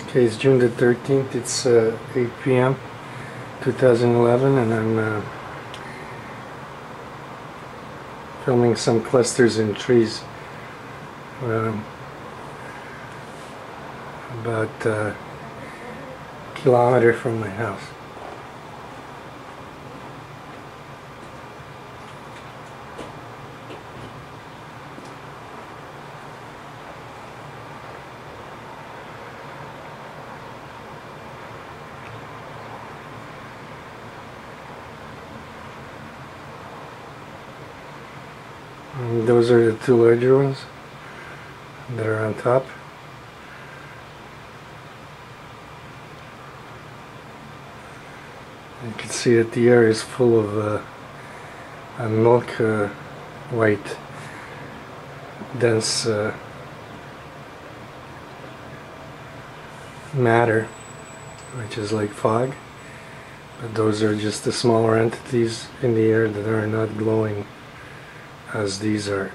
Okay, it's June the 13th, it's 8 p.m. 2011, and I'm filming some clusters in trees about a kilometer from my house. And those are the two larger ones that are on top. You can see that the air is full of milk white dense matter, which is like fog, but those are just the smaller entities in the air that are not glowing as these are.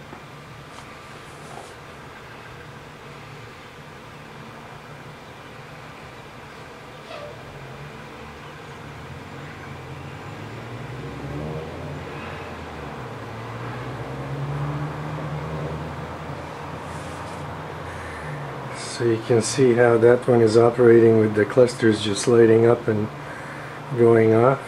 So you can see how that one is operating with the clusters just lighting up and going off.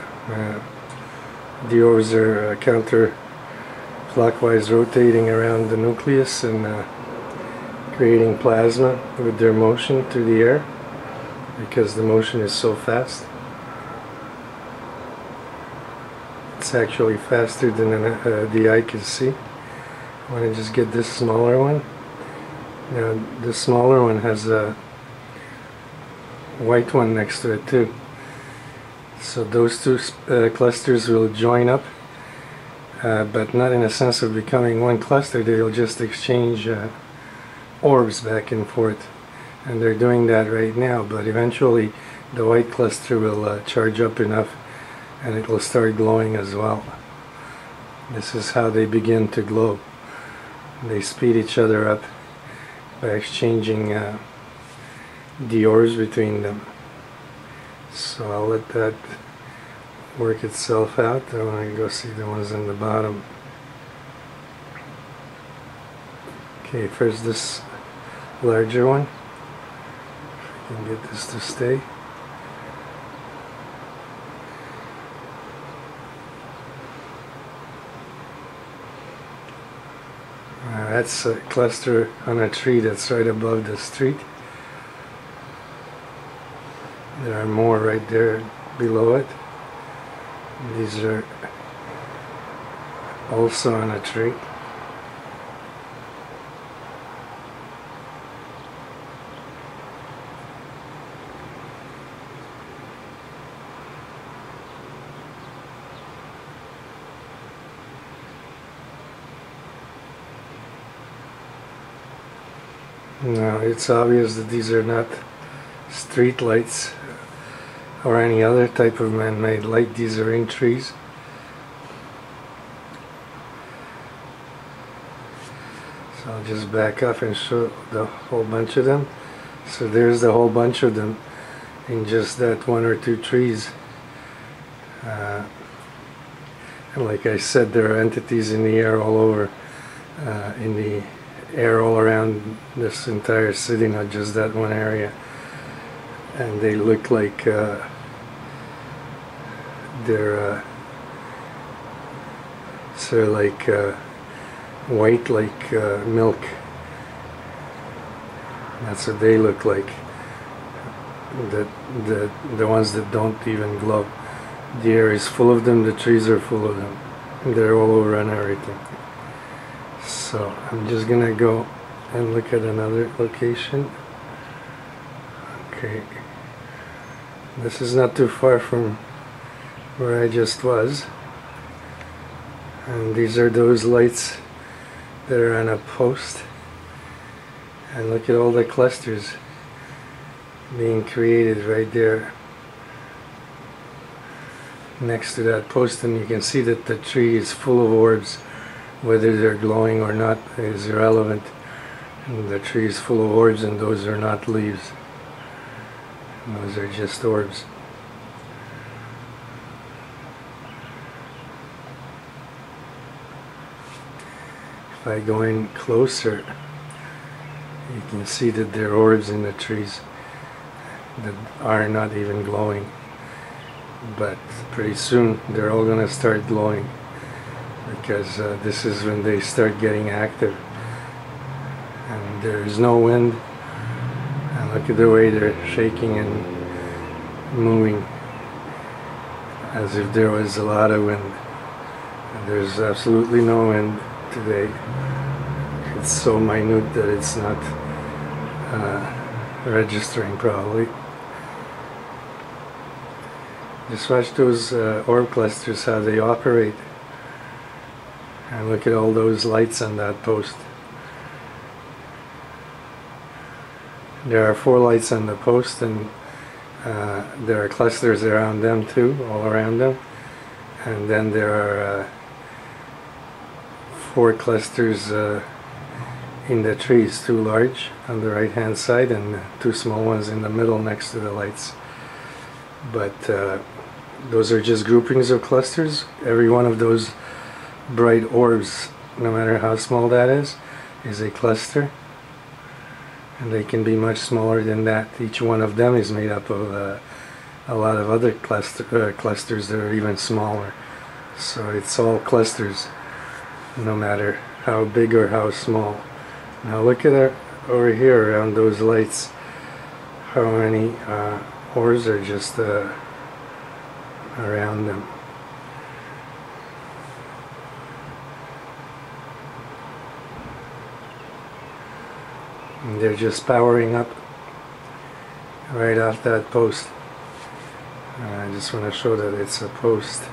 The orbs are counterclockwise rotating around the nucleus and creating plasma with their motion through the air because the motion is so fast. It's actually faster than the eye can see. I want to just get this smaller one. Now the smaller one has a white one next to it too. So those two clusters will join up, but not in a sense of becoming one cluster. They'll just exchange orbs back and forth, and they're doing that right now, but eventually the white cluster will charge up enough and it will start glowing as well. This is how they begin to glow. They speed each other up by exchanging the orbs between them. So I'll let that work itself out. I want to go see the ones in the bottom. Okay, first this larger one. If I can get this to stay. That's a cluster on a tree that's right above the street. There are more right there below it. These are also on a tree. Now it's obvious that these are not street lights or any other type of man-made light. These are in trees. So I'll just back off and show the whole bunch of them. So there's the whole bunch of them in just that one or two trees. And like I said, there are entities in the air all over, in the air all around this entire city, not just that one area. And they look like they're sort of like white, like milk. That's what they look like. The ones that don't even glow. The air is full of them. The trees are full of them. They're all over on everything. So I'm just gonna go and look at another location. Okay. This is not too far from where I just was, and these are those lights that are on a post, and look at all the clusters being created right there next to that post, and you can see that the tree is full of orbs. Whether they're glowing or not is irrelevant, and the tree is full of orbs and those are not leaves. Those are just orbs. If I go in closer, you can see that there are orbs in the trees that are not even glowing, but pretty soon they're all going to start glowing, because this is when they start getting active, and there is no wind, and look at the way they're shaking and moving as if there was a lot of wind. And there's absolutely no wind today. It's so minute that it's not registering probably. Just watch those orb clusters, how they operate, and look at all those lights on that post. There are 4 lights on the post, and there are clusters around them too, all around them, and then there are 4 clusters in the trees, 2 large on the right hand side and 2 small ones in the middle next to the lights. But those are just groupings of clusters. Every one of those bright orbs, no matter how small that is a cluster, and they can be much smaller than that. Each one of them is made up of a lot of other clusters that are even smaller. So it's all clusters, no matter how big or how small. Now look at it over here around those lights, how many orbs are just around them. And they're just powering up right off that post. I just want to show that it's a post.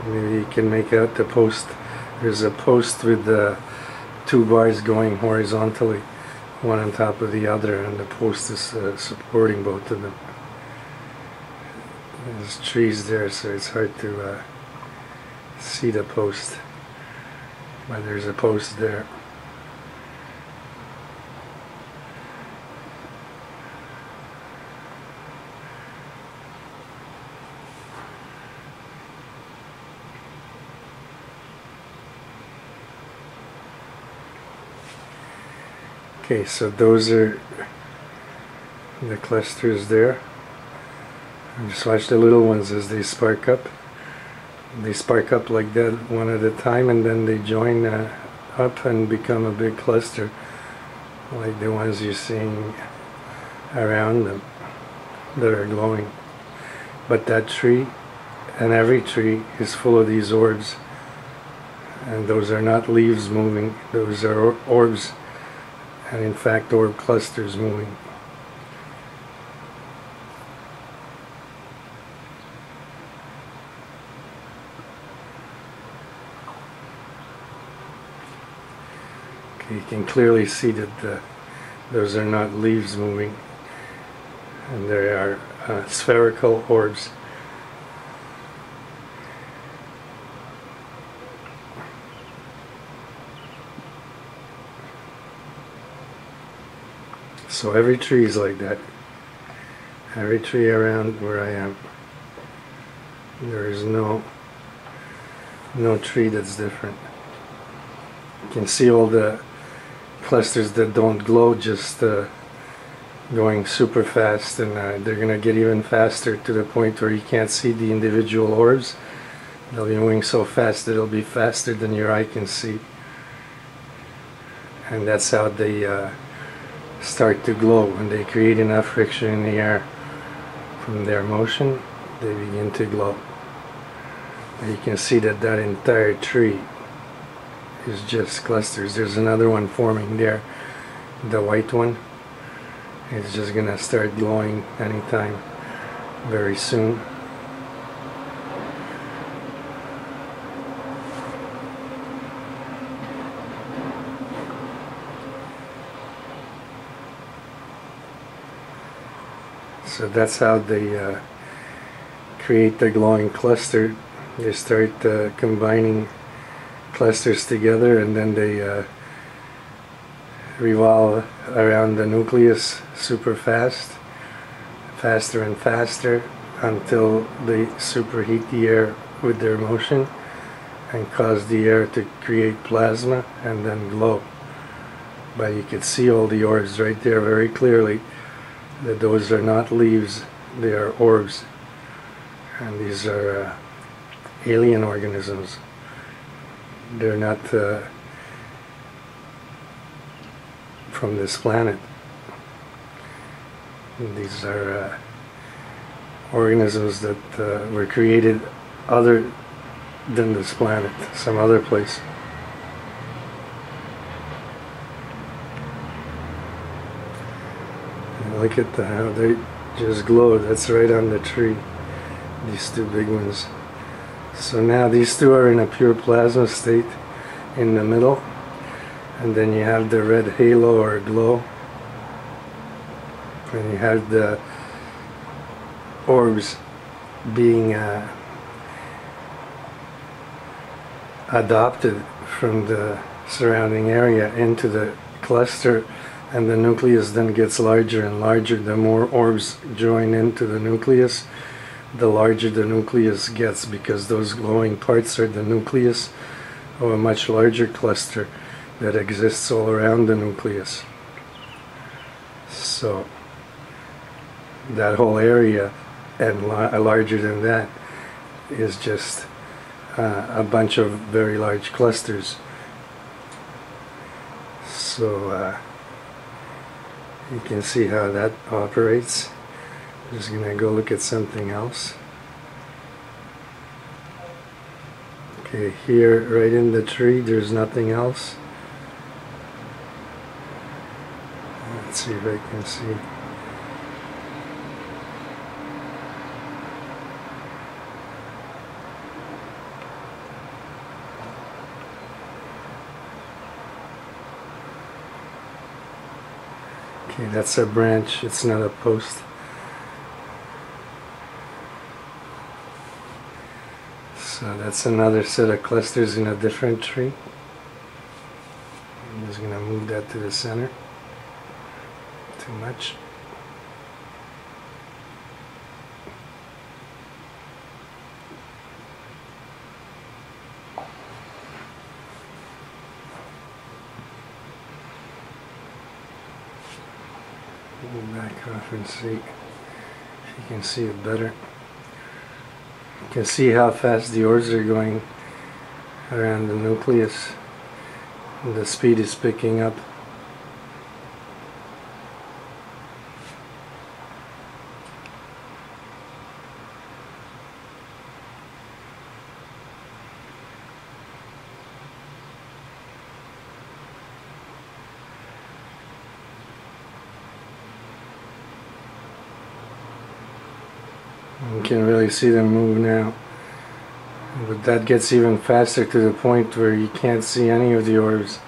Maybe you can make out the post. There's a post with the 2 bars going horizontally, one on top of the other, and the post is supporting both of them. There's trees there, so it's hard to see the post, but there's a post there. Okay, so those are the clusters there. And just watch the little ones as they spark up. They spark up like that one at a time, and then they join up and become a big cluster, like the ones you're seeing around them that are glowing. But that tree, and every tree, is full of these orbs, and those are not leaves moving, those are orbs, and in fact orb clusters moving. Okay, you can clearly see that those are not leaves moving, and they are spherical orbs. So every tree is like that. Every tree around where I am. There is no tree that's different. You can see all the clusters that don't glow just going super fast, and they're going to get even faster to the point where you can't see the individual orbs. They'll be moving so fast that it'll be faster than your eye can see. And that's how they start to glow. When they create enough friction in the air from their motion, they begin to glow. And you can see that that entire tree is just clusters. There's another one forming there, the white one. It's just gonna start glowing anytime very soon. So that's how they create the glowing cluster. They start combining clusters together, and then they revolve around the nucleus super fast, faster and faster, until they superheat the air with their motion and cause the air to create plasma and then glow. But you can see all the orbs right there very clearly, that those are not leaves, they are orbs. And these are alien organisms. They're not from this planet. These are organisms that were created other than this planet, some other place. And look at how they just glow. That's right on the tree, these two big ones. So now these two are in a pure plasma state in the middle, and then you have the red halo or glow, and you have the orbs being adopted from the surrounding area into the cluster, and the nucleus then gets larger and larger. The more orbs join into the nucleus, the larger the nucleus gets, because those glowing parts are the nucleus of a much larger cluster that exists all around the nucleus. So that whole area and larger than that is just a bunch of very large clusters. So you can see how that operates. I'm just gonna go look at something else. Okay, here right in the tree there's nothing else. Let's see if I can see. Okay, that's a branch, it's not a post. So that's another set of clusters in a different tree. I'm just going to move that to the center. Too much. Back off and see if you can see it better. You can see how fast the orbs are going around the nucleus, and the speed is picking up. You can really see them move now, but that gets even faster to the point where you can't see any of the orbs.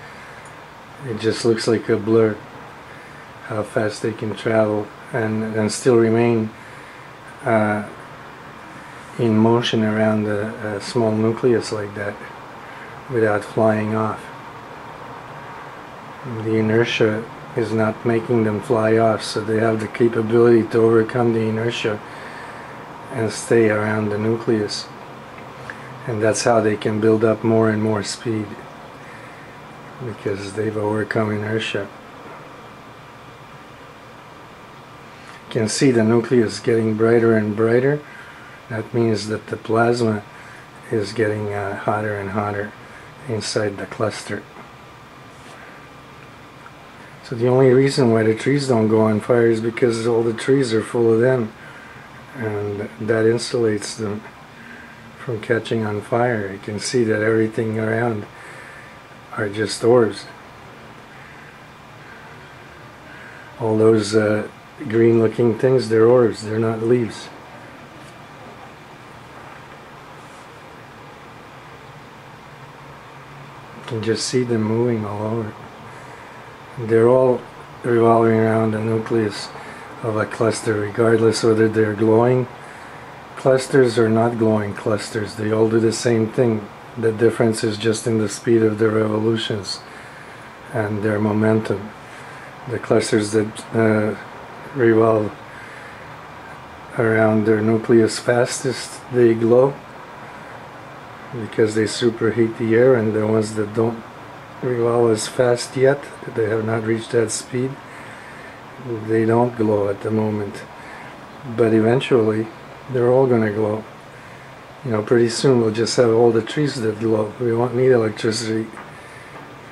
It just looks like a blur how fast they can travel and still remain in motion around a small nucleus like that without flying off. The inertia is not making them fly off, so they have the capability to overcome the inertia and stay around the nucleus, and that's how they can build up more and more speed, because they've overcome inertia. You can see the nucleus getting brighter and brighter. That means that the plasma is getting hotter and hotter inside the cluster. So the only reason why the trees don't go on fire is because all the trees are full of them, and that insulates them from catching on fire. You can see that everything around are just orbs. All those green looking things, they're orbs, they're not leaves. You can just see them moving all over. They're all revolving around the nucleus of a cluster, regardless whether they're glowing clusters or not glowing clusters. They all do the same thing. The difference is just in the speed of their revolutions and their momentum. The clusters that revolve around their nucleus fastest, they glow because they superheat the air, and the ones that don't revolve as fast yet, they have not reached that speed, they don't glow at the moment. But eventually they're all going to glow. You know, pretty soon we'll just have all the trees that glow. We won't need electricity.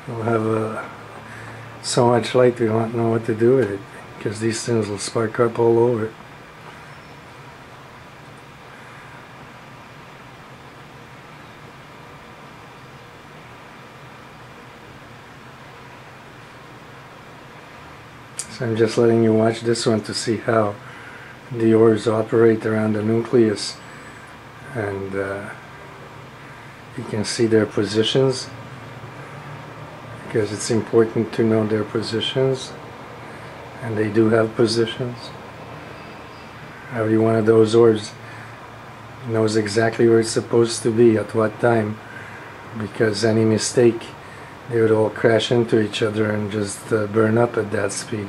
We'll have so much light we won't know what to do with it, because these things will spark up all over. So I'm just letting you watch this one to see how the orbs operate around the nucleus, and you can see their positions, because it's important to know their positions, and they do have positions. Every one of those orbs knows exactly where it's supposed to be at what time, because any mistake, they would all crash into each other and just burn up at that speed,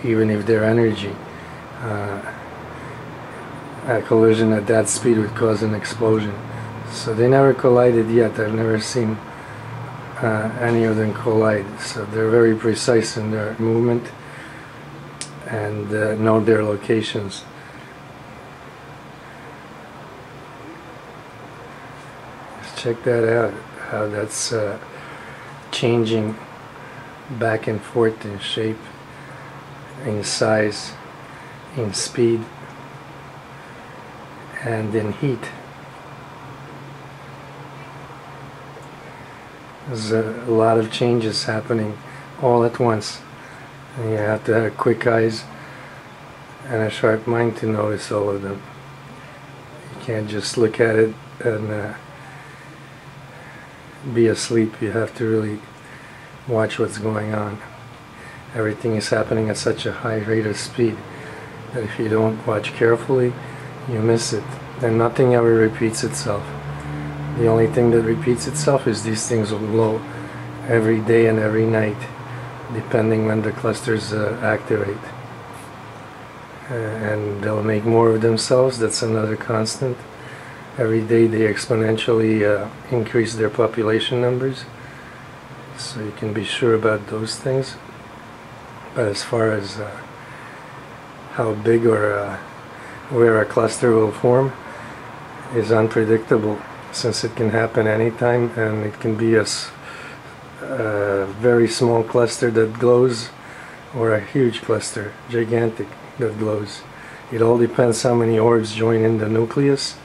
even if their energy. A collision at that speed would cause an explosion. So they never collided yet. I've never seen any of them collide. So they're very precise in their movement and know their locations. Just check that out, how that's changing back and forth in shape, in size, in speed, and in heat. There's a lot of changes happening all at once, and you have to have quick eyes and a sharp mind to notice all of them. You can't just look at it and be asleep. You have to really watch what's going on. Everything is happening at such a high rate of speed that if you don't watch carefully, you miss it. And nothing ever repeats itself. The only thing that repeats itself is these things will glow every day and every night, depending when the clusters activate. And they'll make more of themselves. That's another constant. Every day they exponentially increase their population numbers, so you can be sure about those things. But as far as how big or where a cluster will form is unpredictable, since it can happen anytime, and it can be a very small cluster that glows or a huge cluster, gigantic, that glows. It all depends how many orbs join in the nucleus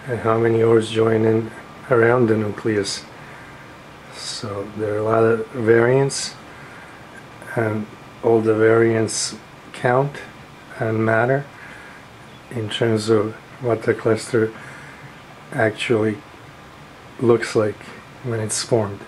and how many orbs join in around the nucleus. So there are a lot of variants, and all the variants count and matter in terms of what the cluster actually looks like when it's formed.